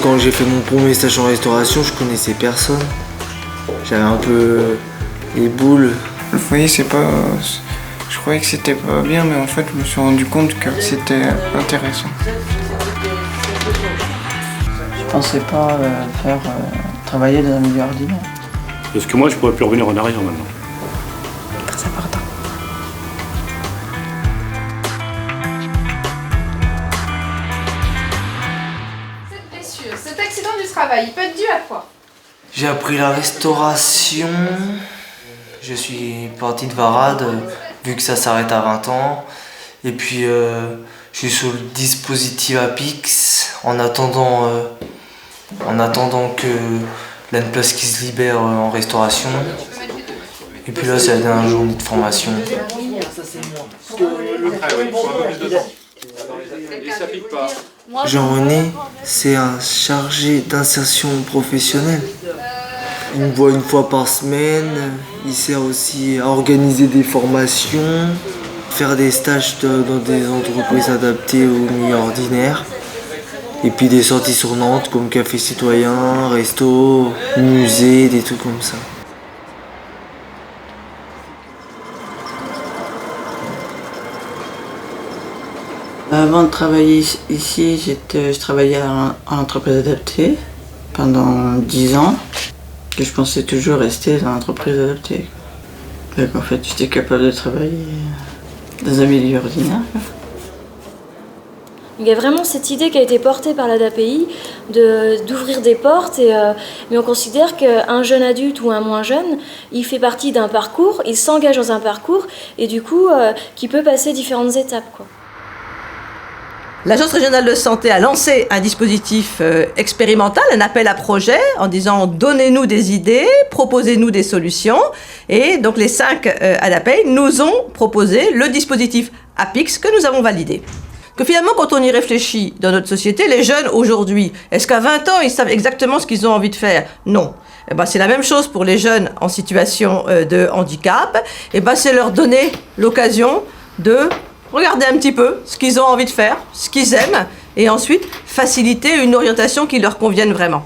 Quand j'ai fait mon premier stage en restauration, je connaissais personne. J'avais un peu les boules. Le foyer, c'est pas... Je croyais que c'était pas bien, mais en fait, je me suis rendu compte que c'était intéressant. Je pensais pas travailler dans un milieu ordinaire. Parce que moi, je pourrais plus revenir en arrière maintenant. Très important. Cette blessure, cet accident du travail, il peut être dû à quoi? J'ai appris la restauration. Je suis parti de Varade, vu que ça s'arrête à 20 ans. Et puis, je suis sous le dispositif Apix en attendant que l'une place qui se libère en restauration. Et puis là, c'est la dernière journée de formation. Jean-René, c'est un chargé d'insertion professionnelle. Il me voit une fois par semaine. Il sert aussi à organiser des formations, faire des stages dans des entreprises adaptées au milieu ordinaire. Et puis des sorties sur Nantes comme café citoyen, resto, musée, des trucs comme ça. Avant de travailler ici, je travaillais en entreprise adaptée pendant 10 ans. Et je pensais toujours rester dans l'entreprise adaptée. Donc en fait, j'étais capable de travailler dans un milieu ordinaire. Il y a vraiment cette idée qui a été portée par l'ADAPI d'ouvrir des portes, mais on considère qu'un jeune adulte ou un moins jeune, il fait partie d'un parcours, il s'engage dans un parcours et du coup, qui peut passer différentes étapes, quoi. L'Agence régionale de santé a lancé un dispositif expérimental, un appel à projet, en disant « Donnez-nous des idées, proposez-nous des solutions ». Et donc les 5 ADAPEI nous ont proposé le dispositif APIX que nous avons validé. Que finalement, quand on y réfléchit dans notre société, les jeunes aujourd'hui, est-ce qu'à 20 ans, ils savent exactement ce qu'ils ont envie de faire? Non. Eh ben, c'est la même chose pour les jeunes en situation de handicap. Eh ben, c'est leur donner l'occasion de regarder un petit peu ce qu'ils ont envie de faire, ce qu'ils aiment, et ensuite faciliter une orientation qui leur convienne vraiment.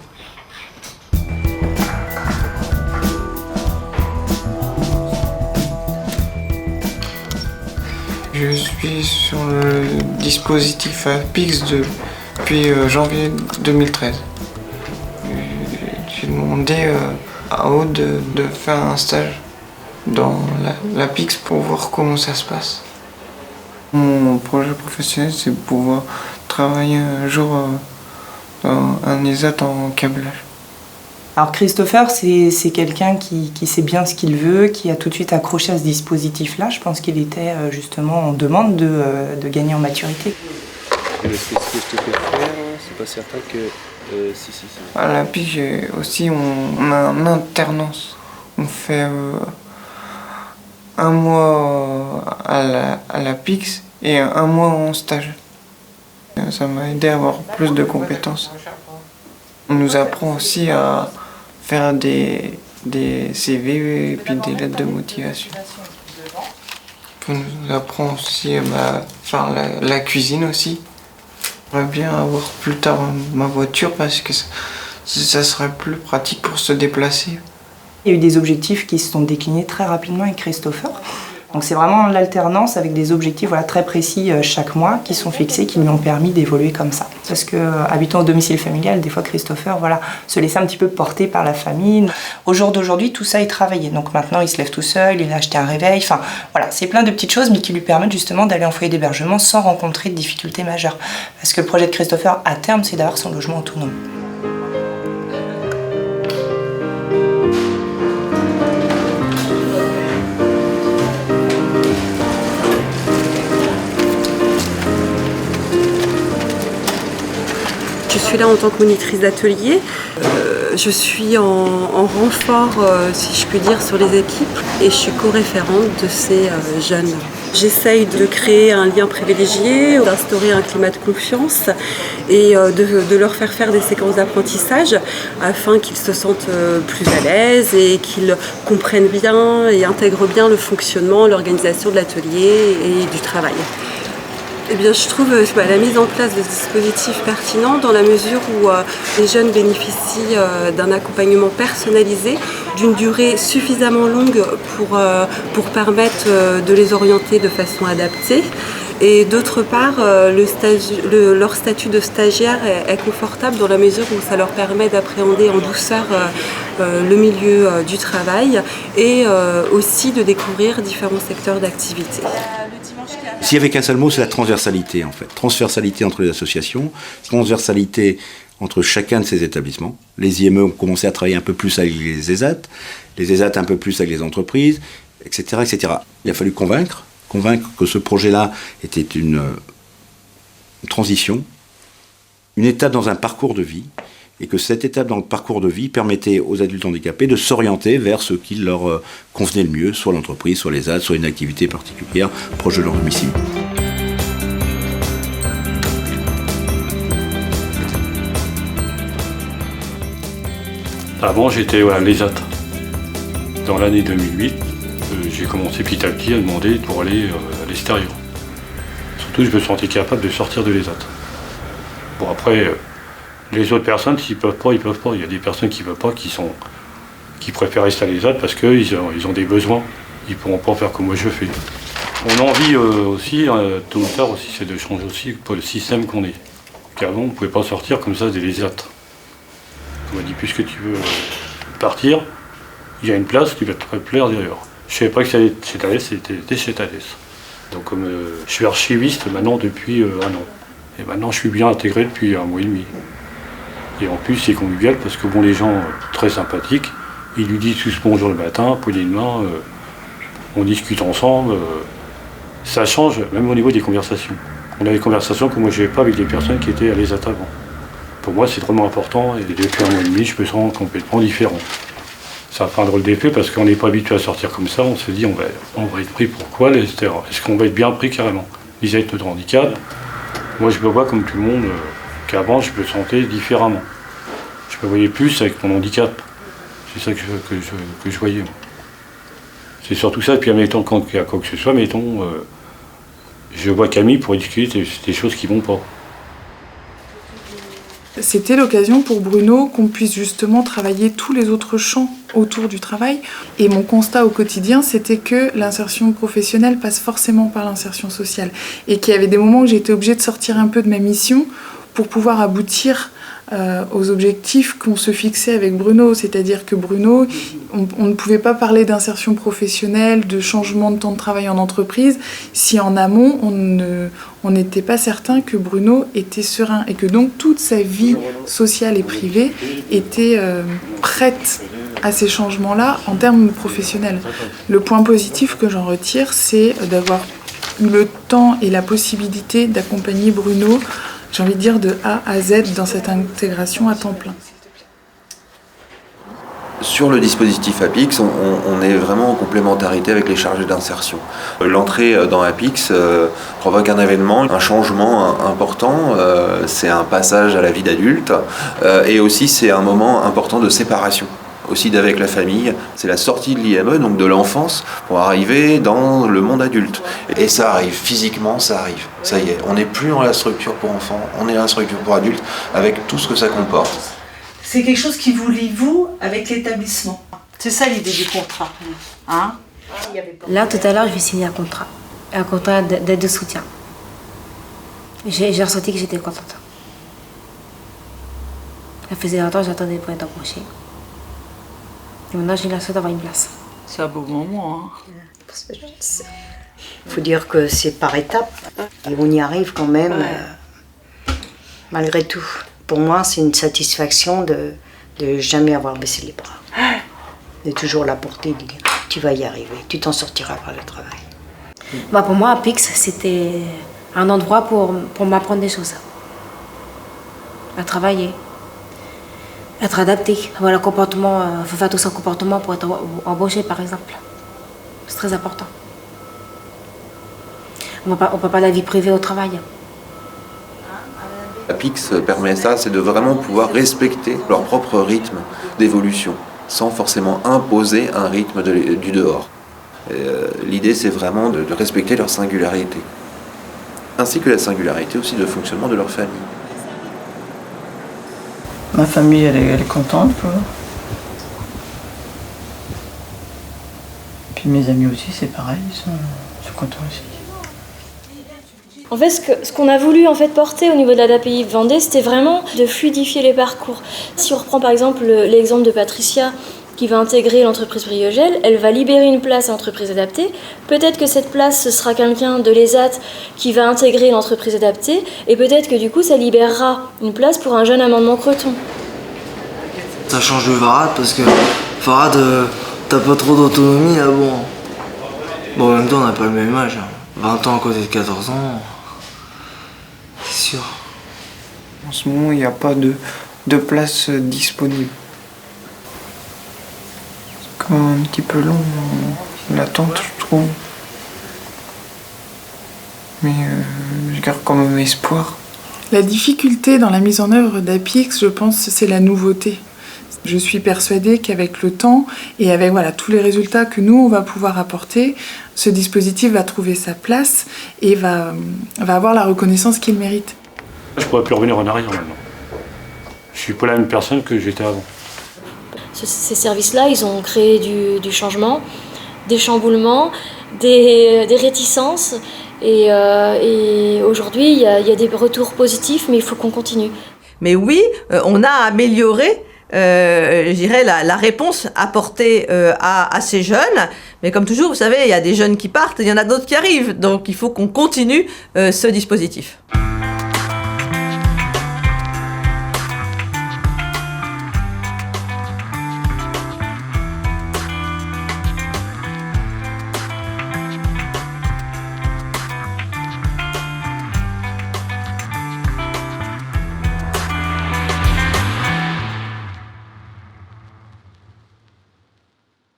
Je suis sur le dispositif APIX depuis janvier 2013. J'ai demandé à Aude de faire un stage dans l'APIX pour voir comment ça se passe. Mon projet professionnel, c'est de pouvoir travailler un jour dans un ESAT en câblage. Alors Christopher, c'est quelqu'un qui sait bien ce qu'il veut, qui a tout de suite accroché à ce dispositif-là. Je pense qu'il était justement en demande de gagner en maturité. Et ce que je te fais faire, c'est pas certain que... si. À la PIX, aussi, on a une alternance. On fait un mois à la PIX et un mois en stage. Ça m'a aidé à avoir plus de compétences. On nous apprend aussi à faire des CV et puis des lettres de motivation. On nous apprend aussi à faire la cuisine aussi. J'aimerais bien avoir plus tard ma voiture parce que ça serait plus pratique pour se déplacer. Il y a eu des objectifs qui se sont déclinés très rapidement avec Christopher. Donc c'est vraiment l'alternance avec des objectifs très précis chaque mois qui sont fixés, qui lui ont permis d'évoluer comme ça. Parce que habitant au domicile familial, des fois Christopher se laissait un petit peu porter par la famille. Au jour d'aujourd'hui, tout ça est travaillé. Donc maintenant, il se lève tout seul, il a acheté un réveil. Enfin voilà, c'est plein de petites choses, mais qui lui permettent justement d'aller en foyer d'hébergement sans rencontrer de difficultés majeures. Parce que le projet de Christopher, à terme, c'est d'avoir son logement autonome. Je suis là en tant que monitrice d'atelier. Je suis en renfort, si je puis dire, sur les équipes et je suis co-référente de ces jeunes. J'essaye de créer un lien privilégié, d'instaurer un climat de confiance et de leur faire des séquences d'apprentissage afin qu'ils se sentent plus à l'aise et qu'ils comprennent bien et intègrent bien le fonctionnement, l'organisation de l'atelier et du travail. Eh bien, je trouve la mise en place de ce dispositif pertinent dans la mesure où les jeunes bénéficient d'un accompagnement personnalisé d'une durée suffisamment longue pour permettre de les orienter de façon adaptée. Et d'autre part, leur statut de stagiaire est confortable dans la mesure où ça leur permet d'appréhender en douceur le milieu du travail et aussi de découvrir différents secteurs d'activité. S'il n'y avait qu'un seul mot, c'est la transversalité en fait. Transversalité entre les associations, transversalité entre chacun de ces établissements. Les IME ont commencé à travailler un peu plus avec les ESAT un peu plus avec les entreprises, etc., etc. Il a fallu convaincre que ce projet-là était une transition, une étape dans un parcours de vie, et que cette étape dans le parcours de vie permettait aux adultes handicapés de s'orienter vers ce qui leur convenait le mieux, soit l'entreprise, soit les aides, soit une activité particulière proche de leur domicile. Avant, j'étais à l'ESAT. Dans l'année 2008, j'ai commencé petit à petit à demander pour aller à l'extérieur. Surtout, je me sentais capable de sortir de l'ESAT. Bon, après, les autres personnes, s'ils peuvent pas, ils peuvent pas. Il y a des personnes qui peuvent pas, qui préfèrent rester à l'ESAT parce qu'ils ont des besoins. Ils pourront pas faire comme moi je fais. Mon envie aussi, tôt ou tard aussi, c'est de changer aussi le système qu'on est. Qu'avant, on ne pouvait pas sortir comme ça de l'ESAT. On m'a dit, puisque tu veux partir, il y a une place qui va te plaire d'ailleurs. Je ne savais pas que c'était chez Thales, c'était chez Thales. Donc comme je suis archiviste maintenant depuis 1 an. Et maintenant je suis bien intégré depuis 1 mois et demi. Et en plus c'est convivial parce que bon, les gens très sympathiques, ils lui disent tous bonjour le matin, poignée de main, on discute ensemble. Ça change même au niveau des conversations. On a des conversations que moi je n'avais pas avec des personnes qui étaient à l'ESAT avant. Pour moi c'est vraiment important et depuis 1 mois et demi je me sens complètement différent. Ça fait un drôle d'effet parce qu'on n'est pas habitué à sortir comme ça, on se dit on va être pris pour quoi, etc. Est-ce qu'on va être bien pris carrément vis-à-vis de notre handicap? Moi je me vois comme tout le monde, qu'avant je me sentais différemment. Je me voyais plus avec mon handicap. C'est ça que je voyais. Moi. C'est surtout ça, et puis admettons quand il y a quoi que ce soit, mettons, je vois Camille pour discuter des choses qui vont pas. C'était l'occasion pour Bruno qu'on puisse justement travailler tous les autres champs autour du travail. Et mon constat au quotidien, c'était que l'insertion professionnelle passe forcément par l'insertion sociale. Et qu'il y avait des moments où j'étais obligée de sortir un peu de ma mission pour pouvoir aboutir aux objectifs qu'on se fixait avec Bruno. C'est-à-dire que Bruno, on ne pouvait pas parler d'insertion professionnelle, de changement de temps de travail en entreprise, si en amont, on n'était pas certain que Bruno était serein et que donc toute sa vie sociale et privée était prête à ces changements-là en termes professionnels. Le point positif que j'en retire, c'est d'avoir eu le temps et la possibilité d'accompagner Bruno, j'ai envie de dire de A à Z dans cette intégration à temps plein. Sur le dispositif APIX, on est vraiment en complémentarité avec les chargés d'insertion. L'entrée dans APIX provoque un événement, un changement important, c'est un passage à la vie d'adulte et aussi c'est un moment important de séparation. Aussi d'avec la famille, c'est la sortie de l'IME, donc de l'enfance, pour arriver dans le monde adulte. Et ça arrive, physiquement ça arrive, ça y est, on n'est plus dans la structure pour enfants, on est dans la structure pour adultes, avec tout ce que ça comporte. C'est quelque chose qui vous lie, vous, avec l'établissement. C'est ça l'idée du contrat. Hein? Là, tout à l'heure, je vais signer un contrat d'aide de soutien. J'ai ressenti que j'étais contente. Ça faisait longtemps que j'attendais pour être embauchée. Et maintenant, j'ai la chance d'avoir une place. C'est un beau moment. Il faut dire que c'est par étapes. Et on y arrive quand même, malgré tout. Pour moi, c'est une satisfaction de jamais avoir baissé les bras. De toujours la porter, de dire tu vas y arriver, tu t'en sortiras par le travail. Pour moi, APIX, c'était un endroit pour m'apprendre des choses. À travailler. Être adapté, avoir le comportement, faut faire tout son comportement pour être embauché par exemple. C'est très important. On ne peut pas la vie privée au travail. APIX permet ça, c'est de vraiment pouvoir respecter leur propre rythme d'évolution, sans forcément imposer un rythme du dehors. L'idée c'est vraiment de respecter leur singularité. ainsi que la singularité aussi de fonctionnement de leur famille. Ma famille, elle est contente, quoi. Puis mes amis aussi, c'est pareil, ils sont contents aussi. En fait, ce qu'on a voulu porter au niveau de l'ADAPI Vendée, c'était vraiment de fluidifier les parcours. Si on reprend par exemple l'exemple de Patricia, qui va intégrer l'entreprise Briogel, elle va libérer une place à l'entreprise adaptée. Peut-être que cette place, ce sera quelqu'un de l'ESAT qui va intégrer l'entreprise adaptée, et peut-être que du coup, ça libérera une place pour un jeune amendement Creton. Ça change de Varad parce que Varad, t'as pas trop d'autonomie là, bon. Bon, en même temps, on n'a pas le même âge. 20 ans à côté de 14 ans, c'est sûr. En ce moment, il n'y a pas de place disponible. C'est quand même un petit peu long, l'attente, je trouve. Mais je garde quand même espoir. La difficulté dans la mise en œuvre d'Apix, je pense, c'est la nouveauté. Je suis persuadée qu'avec le temps et avec tous les résultats que nous, on va pouvoir apporter, ce dispositif va trouver sa place et va avoir la reconnaissance qu'il mérite. Je ne pourrais plus revenir en arrière maintenant. Je ne suis pas la même personne que j'étais avant. Ces services-là, ils ont créé du changement, des chamboulements, des réticences. Et aujourd'hui, il y a des retours positifs, mais il faut qu'on continue. Mais oui, on a amélioré je dirais la réponse apportée à ces jeunes. Mais comme toujours, vous savez, il y a des jeunes qui partent, il y en a d'autres qui arrivent. Donc il faut qu'on continue ce dispositif.